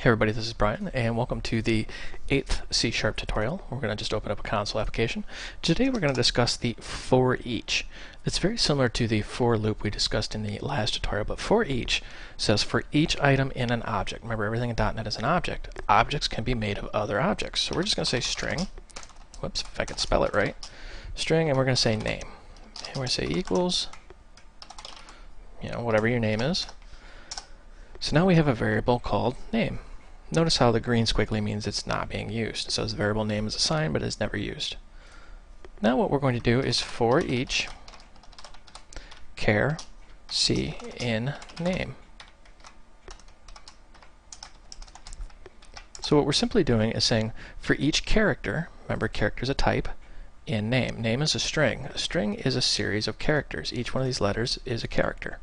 Hey everybody, this is Brian, and welcome to the 8th C# tutorial. We're going to just open up a console application. Today we're going to discuss the for each. It's very similar to the for loop we discussed in the last tutorial, but for each says for each item in an object. Remember, everything in .NET is an object. Objects can be made of other objects. So we're just going to say string. Whoops, if I could spell it right. String, and we're going to say name. And we're going to say equals, whatever your name is. So now we have a variable called name. Notice how the green squiggly means it's not being used. It says the variable name is assigned, but is never used. Now what we're going to do is for each char c in name. So what we're simply doing is saying for each character, remember character is a type, in name. Name is a string. A string is a series of characters. Each one of these letters is a character.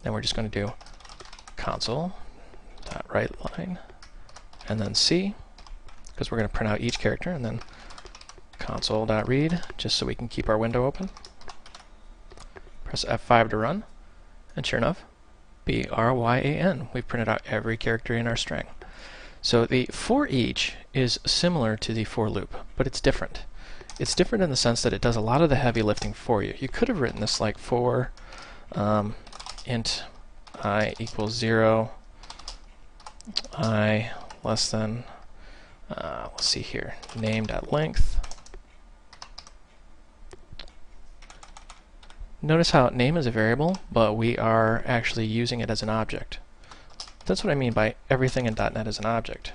Then we're just going to do console.writeLine and then C, because we're going to print out each character, and then console.read, just so we can keep our window open. Press F5 to run, and sure enough, BRYAN, we've printed out every character in our string. So the for each is similar to the for loop, but it's different. It's different in the sense that it does a lot of the heavy lifting for you. You could have written this like for int I equals 0, I less than, let's see here, name.length. Notice how name is a variable, but we are actually using it as an object. That's what I mean by everything in .NET is an object.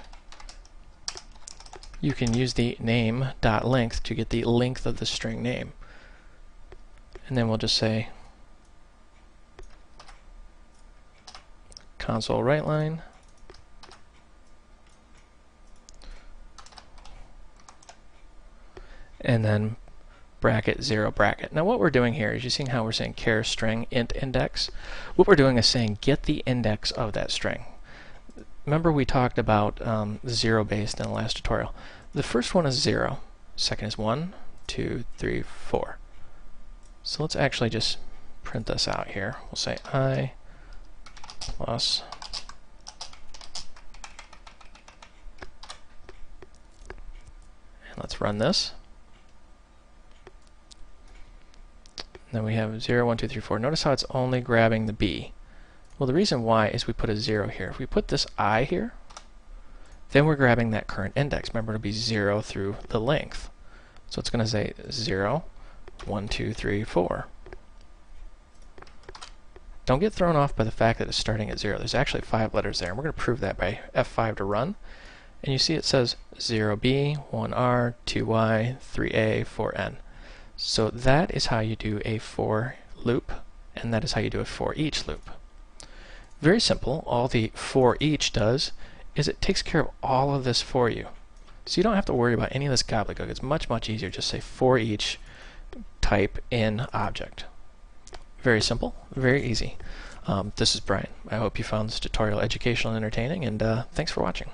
You can use the name.length to get the length of the string name. And then we'll just say console writeLine, and then bracket 0 bracket. Now what we're doing here is, you seeing how we're saying char string int index? What we're doing is saying get the index of that string. Remember we talked about 0 based in the last tutorial. The first one is 0, second is 1, 2, 3, 4. So let's actually just print this out here. We'll say I plus and let's run this. Then we have 0, 1, 2, 3, 4. Notice how it's only grabbing the B. Well, the reason why is we put a 0 here. If we put this I here, then we're grabbing that current index. Remember, it'll be 0 through the length. So it's going to say 0, 1, 2, 3, 4. Don't get thrown off by the fact that it's starting at 0. There's actually 5 letters there, and we're going to prove that by F5 to run. And you see it says 0B, 1R, 2Y, 3A, 4N. So that is how you do a for loop, and that is how you do a for each loop. Very simple. All the for each does is it takes care of all of this for you. So you don't have to worry about any of this gobbledygook. It's much, much easier. Just say for each type in object. Very simple, very easy. This is Brian. I hope you found this tutorial educational and entertaining, and thanks for watching.